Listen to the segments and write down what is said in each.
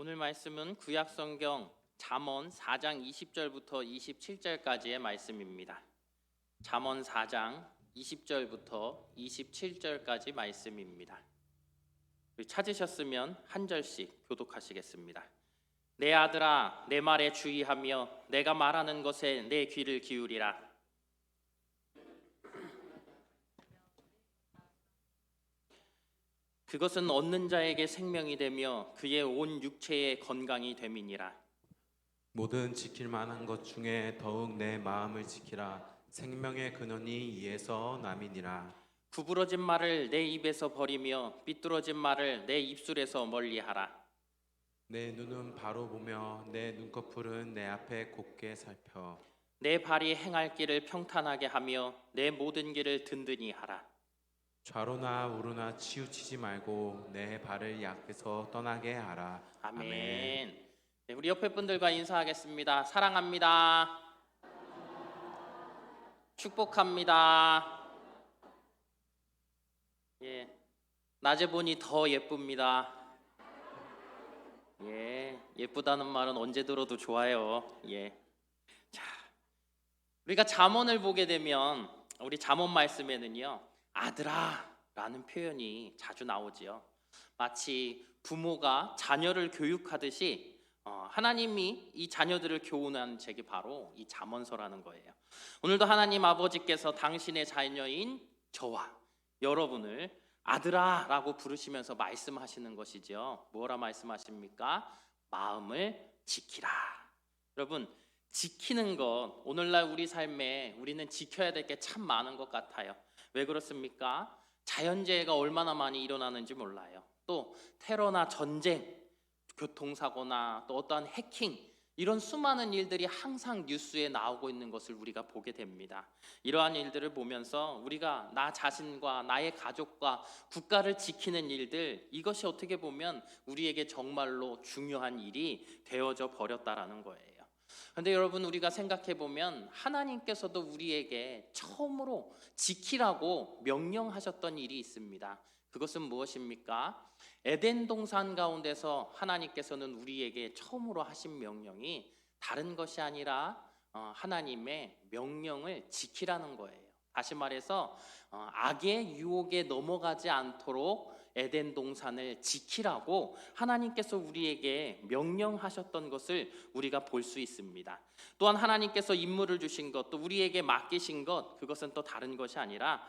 오늘 말씀은 구약성경 잠언 4장 20절부터 27절까지의 말씀입니다. 잠언 4장 20절부터 27절까지 말씀입니다. 찾으셨으면 한 절씩 교독하시겠습니다. 내 아들아, 내 말에 주의하며 내가 말하는 것에 내 귀를 기울이라. 그것은 얻는 자에게 생명이 되며 그의 온 육체의 건강이 됨이니라. 모든 지킬 만한 것 중에 더욱 내 마음을 지키라. 생명의 근원이 이에서 남이니라. 구부러진 말을 내 입에서 버리며 삐뚤어진 말을 내 입술에서 멀리하라. 내 눈은 바로 보며 내 눈꺼풀은 내 앞에 곱게 살펴. 내 발이 행할 길을 평탄하게 하며 내 모든 길을 든든히 하라. 좌로나 우로나 치우치지 말고 내 발을 약해서 떠나게 하라. 아멘. 네, 우리 옆에 분들과 인사하겠습니다. 사랑합니다. 축복합니다. 예, 낮에 보니 더 예쁩니다. 예, 예쁘다는 말은 언제 들어도 좋아요. 예. 자, 우리가 잠언을 보게 되면 우리 잠언 말씀에는요, 아들아 라는 표현이 자주 나오지요. 마치 부모가 자녀를 교육하듯이 하나님이 이 자녀들을 교훈한 책이 바로 이 잠언서라는 거예요. 오늘도 하나님 아버지께서 당신의 자녀인 저와 여러분을 아들아 라고 부르시면서 말씀하시는 것이죠. 뭐라 말씀하십니까? 마음을 지키라. 여러분, 지키는 것, 오늘날 우리 삶에 우리는 지켜야 될 게 참 많은 것 같아요. 왜 그렇습니까? 자연재해가 얼마나 많이 일어나는지 몰라요. 또 테러나 전쟁, 교통사고나 또 어떠한 해킹, 이런 수많은 일들이 항상 뉴스에 나오고 있는 것을 우리가 보게 됩니다. 이러한 일들을 보면서 우리가 나 자신과 나의 가족과 국가를 지키는 일들, 이것이 어떻게 보면 우리에게 정말로 중요한 일이 되어져 버렸다라는 거예요. 그런데 여러분, 우리가 생각해 보면 하나님께서도 우리에게 처음으로 지키라고 명령하셨던 일이 있습니다. 그것은 무엇입니까? 에덴 동산 가운데서 하나님께서는 우리에게 처음으로 하신 명령이 다른 것이 아니라 하나님의 명령을 지키라는 거예요. 다시 말해서 악의 유혹에 넘어가지 않도록 에덴 동산을 지키라고 하나님께서 우리에게 명령하셨던 것을 우리가 볼 수 있습니다. 또한 하나님께서 임무를 주신 것, 또 우리에게 맡기신 것, 그것은 또 다른 것이 아니라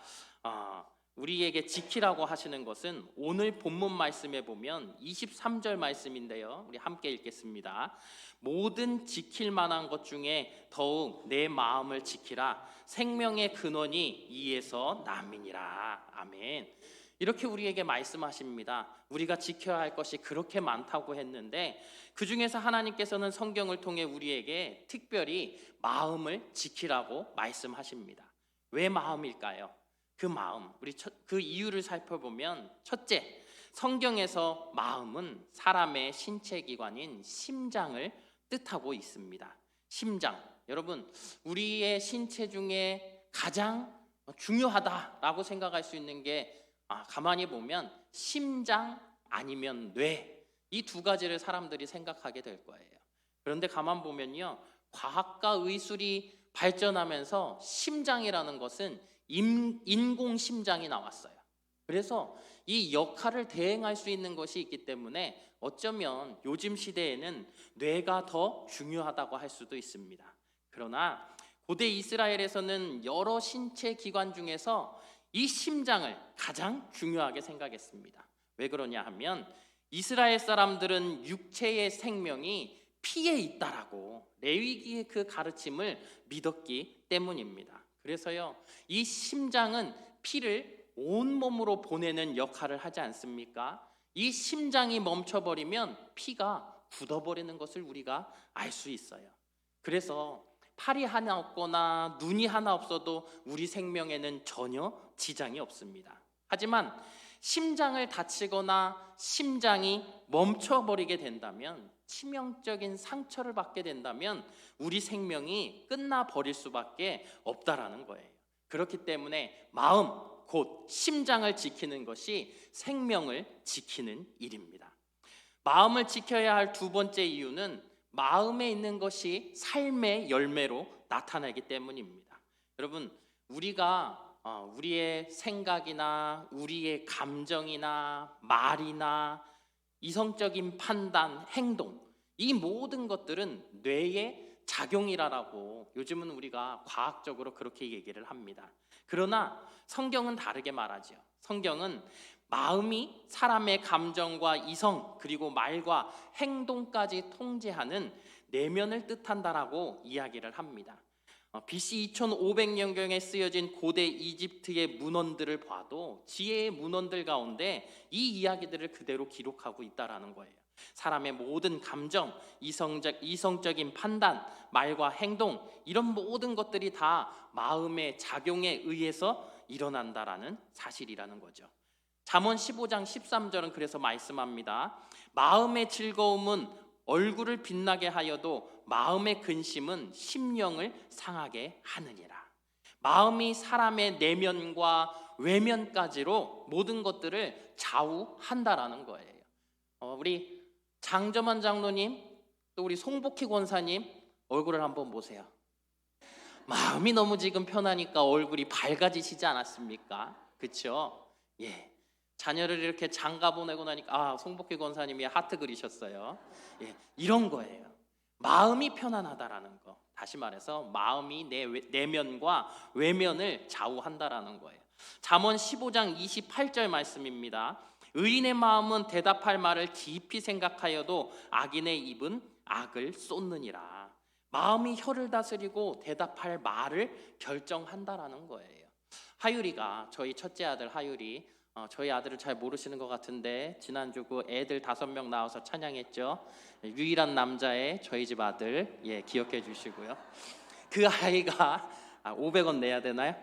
우리에게 지키라고 하시는 것은 오늘 본문 말씀에 보면 23절 말씀인데요. 우리 함께 읽겠습니다. 모든 지킬 만한 것 중에 더욱 내 마음을 지키라. 생명의 근원이 이에서 남이니라. 아멘. 이렇게 우리에게 말씀하십니다. 우리가 지켜야 할 것이 그렇게 많다고 했는데 그 중에서 하나님께서는 성경을 통해 우리에게 특별히 마음을 지키라고 말씀하십니다. 왜 마음일까요? 그 마음, 우리 그 이유를 살펴보면 첫째, 성경에서 마음은 사람의 신체 기관인 심장을 뜻하고 있습니다. 심장, 여러분, 우리의 신체 중에 가장 중요하다라고 생각할 수 있는 게 가만히 보면 심장 아니면 뇌, 이 두 가지를 사람들이 생각하게 될 거예요. 그런데 가만 보면요, 과학과 의술이 발전하면서 심장이라는 것은 인공 심장이 나왔어요. 그래서 이 역할을 대행할 수 있는 것이 있기 때문에 어쩌면 요즘 시대에는 뇌가 더 중요하다고 할 수도 있습니다. 그러나 고대 이스라엘에서는 여러 신체 기관 중에서 이 심장을 가장 중요하게 생각했습니다. 왜 그러냐 하면 이스라엘 사람들은 육체의 생명이 피에 있다라고 레위기의 그 가르침을 믿었기 때문입니다. 그래서요, 이 심장은 피를 온몸으로 보내는 역할을 하지 않습니까? 이 심장이 멈춰버리면 피가 굳어버리는 것을 우리가 알 수 있어요. 그래서 팔이 하나 없거나 눈이 하나 없어도 우리 생명에는 전혀 지장이 없습니다. 하지만 심장을 다치거나 심장이 멈춰버리게 된다면, 치명적인 상처를 받게 된다면 우리 생명이 끝나버릴 수밖에 없다라는 거예요. 그렇기 때문에 마음, 곧 심장을 지키는 것이 생명을 지키는 일입니다. 마음을 지켜야 할 두 번째 이유는 마음에 있는 것이 삶의 열매로 나타나기 때문입니다. 여러분, 우리가 우리의 생각이나 우리의 감정이나 말이나 이성적인 판단, 행동, 이 모든 것들은 뇌의 작용이라고 요즘은 우리가 과학적으로 그렇게 얘기를 합니다. 그러나 성경은 다르게 말하죠. 성경은 마음이 사람의 감정과 이성 그리고 말과 행동까지 통제하는 내면을 뜻한다라고 이야기를 합니다. BC 2500년경에 쓰여진 고대 이집트의 문헌들을 봐도 지혜의 문헌들 가운데 이 이야기들을 그대로 기록하고 있다라는 거예요. 사람의 모든 감정, 이성적인 판단, 말과 행동, 이런 모든 것들이 다 마음의 작용에 의해서 일어난다라는 사실이라는 거죠. 잠언 15장 13절은 그래서 말씀합니다. 마음의 즐거움은 얼굴을 빛나게 하여도 마음의 근심은 심령을 상하게 하느니라. 마음이 사람의 내면과 외면까지로 모든 것들을 좌우한다라는 거예요. 우리 장점환 장로님, 또 우리 송복희 권사님 얼굴을 한번 보세요. 마음이 너무 지금 편하니까 얼굴이 밝아지시지 않았습니까? 그렇죠? 예. 자녀를 이렇게 장가 보내고 나니까 송복희 권사님이 하트 그리셨어요. 예, 이런 거예요. 마음이 편안하다라는 거. 다시 말해서 마음이 내 내면과 외면을 좌우한다라는 거예요. 잠언 15장 28절 말씀입니다. 의인의 마음은 대답할 말을 깊이 생각하여도 악인의 입은 악을 쏟느니라. 마음이 혀를 다스리고 대답할 말을 결정한다라는 거예요. 하율이가, 저희 첫째 아들 하율이, 저희 아들을 잘 모르시는 것 같은데 지난주 그 애들 5명 나와서 찬양했죠. 유일한 남자의 저희 집 아들, 기억해 주시고요. 그 아이가 500원 내야 되나요?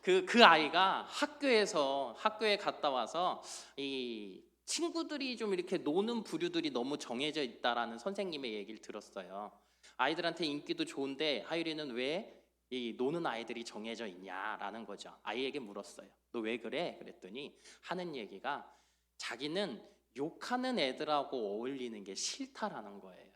그 아이가 학교에 갔다 와서 이 친구들이 좀 이렇게 노는 부류들이 너무 정해져 있다라는 선생님의 얘기를 들었어요. 아이들한테 인기도 좋은데 하율이는 왜 이 노는 아이들이 정해져 있냐라는 거죠. 아이에게 물었어요. 너 왜 그래? 그랬더니 하는 얘기가 자기는 욕하는 애들하고 어울리는 게 싫다라는 거예요.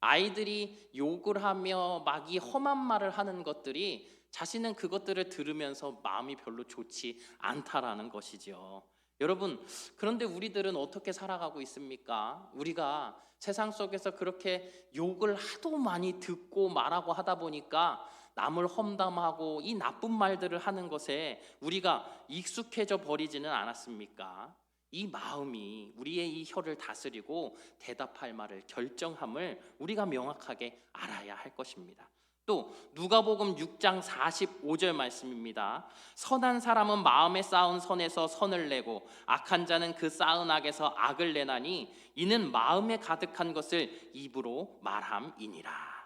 아이들이 욕을 하며 막 이 험한 말을 하는 것들이 자신은 그것들을 들으면서 마음이 별로 좋지 않다라는 것이죠. 여러분, 그런데 우리들은 어떻게 살아가고 있습니까? 우리가 세상 속에서 그렇게 욕을 하도 많이 듣고 말하고 하다 보니까 남을 험담하고 이 나쁜 말들을 하는 것에 우리가 익숙해져 버리지는 않았습니까? 이 마음이 우리의 이 혀를 다스리고 대답할 말을 결정함을 우리가 명확하게 알아야 할 것입니다. 또 누가복음 6장 45절 말씀입니다. 선한 사람은 마음에 쌓은 선에서 선을 내고 악한 자는 그 쌓은 악에서 악을 내나니 이는 마음에 가득한 것을 입으로 말함이니라.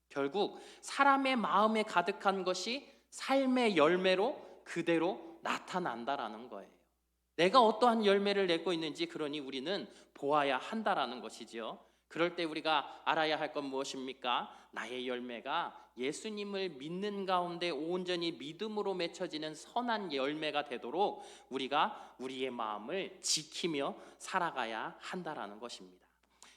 결국 사람의 마음에 가득한 것이 삶의 열매로 그대로 나타난다라는 거예요. 내가 어떠한 열매를 내고 있는지 그러니 우리는 보아야 한다라는 것이죠. 그럴 때 우리가 알아야 할 건 무엇입니까? 나의 열매가 예수님을 믿는 가운데 온전히 믿음으로 맺혀지는 선한 열매가 되도록 우리가 우리의 마음을 지키며 살아가야 한다라는 것입니다.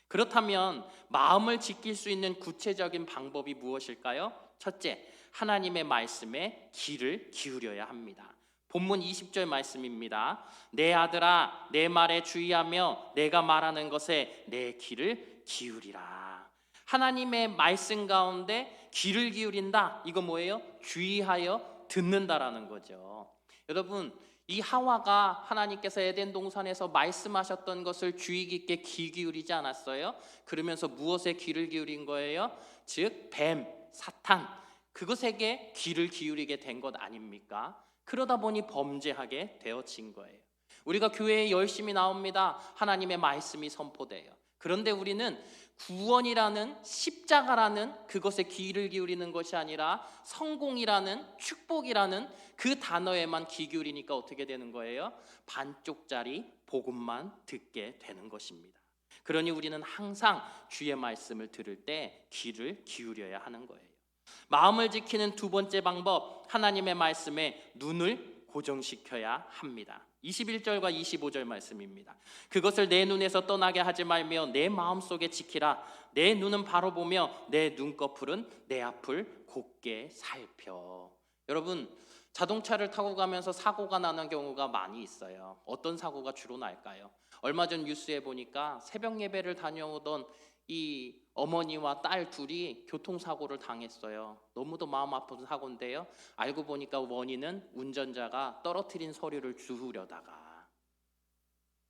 그렇다면 마음을 지킬 수 있는 구체적인 방법이 무엇일까요? 첫째, 하나님의 말씀에 귀를 기울여야 합니다. 본문 20절 말씀입니다. 내 아들아, 내 말에 주의하며 내가 말하는 것에 내 귀를 기울이라. 하나님의 말씀 가운데 귀를 기울인다. 이거 뭐예요? 주의하여 듣는다라는 거죠. 여러분, 이 하와가 하나님께서 에덴 동산에서 말씀하셨던 것을 주의 깊게 귀 기울이지 않았어요? 그러면서 무엇에 귀를 기울인 거예요? 즉 뱀, 사탄, 그것에게 귀를 기울이게 된 것 아닙니까? 그러다 보니 범죄하게 되어진 거예요. 우리가 교회에 열심히 나옵니다. 하나님의 말씀이 선포돼요. 그런데 우리는 구원이라는 십자가라는 그것에 귀를 기울이는 것이 아니라 성공이라는 축복이라는 그 단어에만 귀 기울이니까 어떻게 되는 거예요? 반쪽짜리 복음만 듣게 되는 것입니다. 그러니 우리는 항상 주의 말씀을 들을 때 귀를 기울여야 하는 거예요. 마음을 지키는 두 번째 방법, 하나님의 말씀에 눈을 고정시켜야 합니다. 21절과 25절 말씀입니다. 그것을 내 눈에서 떠나게 하지 말며 내 마음속에 지키라. 내 눈은 바로 보며 내 눈꺼풀은 내 앞을 곧게 살펴. 여러분, 자동차를 타고 가면서 사고가 나는 경우가 많이 있어요. 어떤 사고가 주로 날까요? 얼마 전 뉴스에 보니까 새벽 예배를 다녀오던 이 어머니와 딸 둘이 교통사고를 당했어요. 너무도 마음 아픈 사고인데요. 알고 보니까 원인은 운전자가 떨어뜨린 서류를 주우려다가,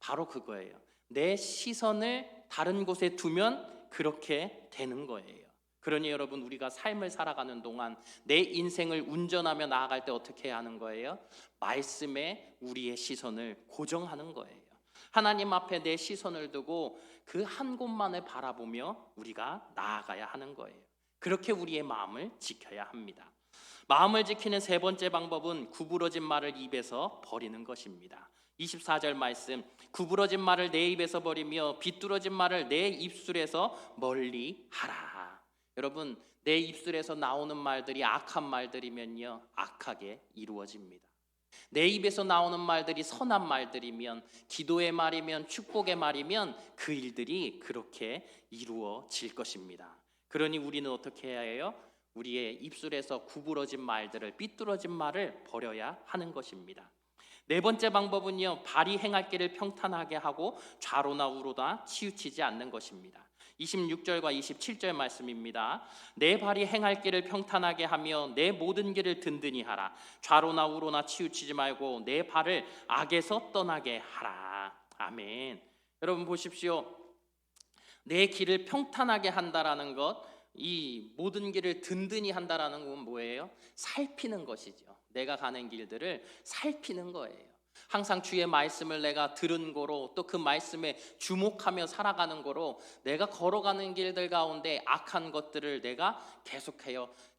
바로 그거예요. 내 시선을 다른 곳에 두면 그렇게 되는 거예요. 그러니 여러분, 우리가 삶을 살아가는 동안 내 인생을 운전하며 나아갈 때 어떻게 해야 하는 거예요? 말씀에 우리의 시선을 고정하는 거예요. 하나님 앞에 내 시선을 두고 그 한 곳만을 바라보며 우리가 나아가야 하는 거예요. 그렇게 우리의 마음을 지켜야 합니다. 마음을 지키는 세 번째 방법은 구부러진 말을 입에서 버리는 것입니다. 24절 말씀, 구부러진 말을 내 입에서 버리며 비뚤어진 말을 내 입술에서 멀리 하라. 여러분, 내 입술에서 나오는 말들이 악한 말들이면요, 악하게 이루어집니다. 내 입에서 나오는 말들이 선한 말들이면, 기도의 말이면, 축복의 말이면 그 일들이 그렇게 이루어질 것입니다. 그러니 우리는 어떻게 해야 해요? 우리의 입술에서 구부러진 말들을, 삐뚤어진 말을 버려야 하는 것입니다. 네 번째 방법은요, 발이 행할 길을 평탄하게 하고 좌로나 우로나 치우치지 않는 것입니다. 26절과 27절 말씀입니다. 내 발이 행할 길을 평탄하게 하며 내 모든 길을 든든히 하라. 좌로나 우로나 치우치지 말고 내 발을 악에서 떠나게 하라. 아멘. 여러분 보십시오. 내 길을 평탄하게 한다라는 것, 이 모든 길을 든든히 한다라는 건 뭐예요? 살피는 것이죠. 내가 가는 길들을 살피는 거예요. 항상 주의 말씀을 내가 들은 거로, 또 그 말씀에 주목하며 살아가는 거로, 내가 걸어가는 길들 가운데 악한 것들을 내가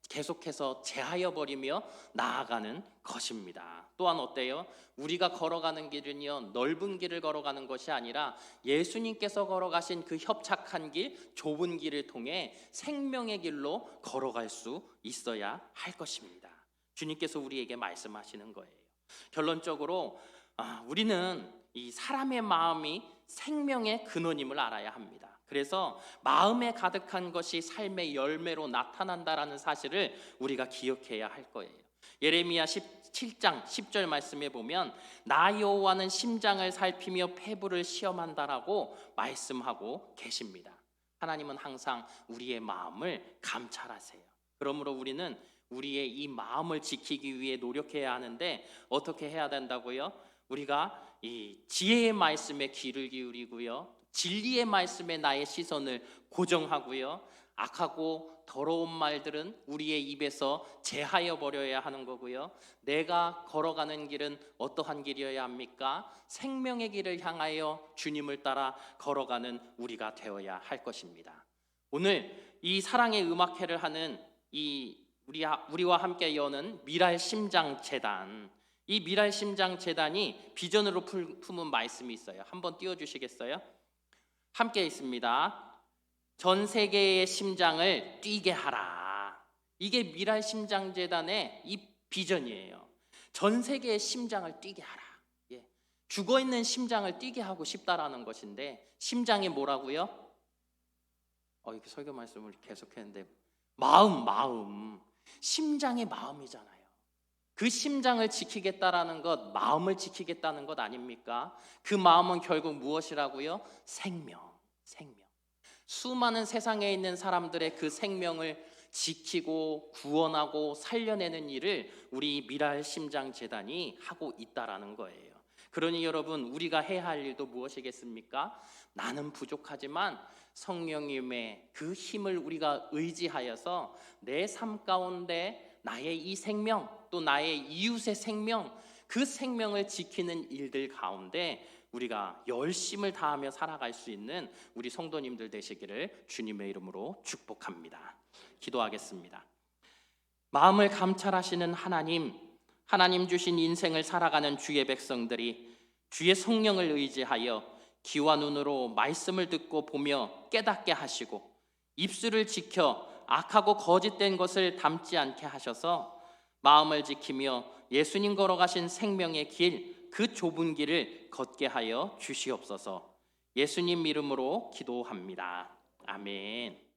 계속해서 제하여 버리며 나아가는 것입니다. 또한 어때요? 우리가 걸어가는 길은요, 넓은 길을 걸어가는 것이 아니라 예수님께서 걸어가신 그 협착한 길, 좁은 길을 통해 생명의 길로 걸어갈 수 있어야 할 것입니다. 주님께서 우리에게 말씀하시는 거예요. 결론적으로 우리는 이 사람의 마음이 생명의 근원임을 알아야 합니다. 그래서 마음에 가득한 것이 삶의 열매로 나타난다라는 사실을 우리가 기억해야 할 거예요. 예레미야 17장 10절 말씀에 보면 나 여호와는 심장을 살피며 폐부를 시험한다라고 말씀하고 계십니다. 하나님은 항상 우리의 마음을 감찰하세요. 그러므로 우리는 우리의 이 마음을 지키기 위해 노력해야 하는데, 어떻게 해야 된다고요? 우리가 이 지혜의 말씀에 귀를 기울이고요, 진리의 말씀에 나의 시선을 고정하고요, 악하고 더러운 말들은 우리의 입에서 제하여 버려야 하는 거고요, 내가 걸어가는 길은 어떠한 길이어야 합니까? 생명의 길을 향하여 주님을 따라 걸어가는 우리가 되어야 할 것입니다. 오늘 이 사랑의 음악회를 하는 우리와 함께 여는 미랄 심장 재단, 이 미랄 심장 재단이 비전으로 품은 말씀이 있어요. 한번 띄워주시겠어요? 함께 있습니다. 전 세계의 심장을 뛰게 하라. 이게 미랄 심장 재단의 이 비전이에요. 전 세계의 심장을 뛰게 하라. 죽어있는 심장을 뛰게 하고 싶다라는 것인데, 심장이 뭐라고요? 이렇게 설교 말씀을 계속했는데, 마음. 심장의 마음이잖아요. 그 심장을 지키겠다라는 것, 마음을 지키겠다는 것 아닙니까? 그 마음은 결국 무엇이라고요? 생명. 수많은 세상에 있는 사람들의 그 생명을 지키고 구원하고 살려내는 일을 우리 미랄 심장 재단이 하고 있다라는 거예요. 그러니 여러분, 우리가 해야 할 일도 무엇이겠습니까? 나는 부족하지만 성령님의 그 힘을 우리가 의지하여서 내 삶 가운데 나의 이 생명, 또 나의 이웃의 생명, 그 생명을 지키는 일들 가운데 우리가 열심을 다하며 살아갈 수 있는 우리 성도님들 되시기를 주님의 이름으로 축복합니다. 기도하겠습니다. 마음을 감찰하시는 하나님 주신 인생을 살아가는 주의 백성들이 주의 성령을 의지하여 귀와 눈으로 말씀을 듣고 보며 깨닫게 하시고, 입술을 지켜 악하고 거짓된 것을 담지 않게 하셔서 마음을 지키며 예수님 걸어가신 생명의 길, 그 좁은 길을 걷게 하여 주시옵소서. 예수님 이름으로 기도합니다. 아멘.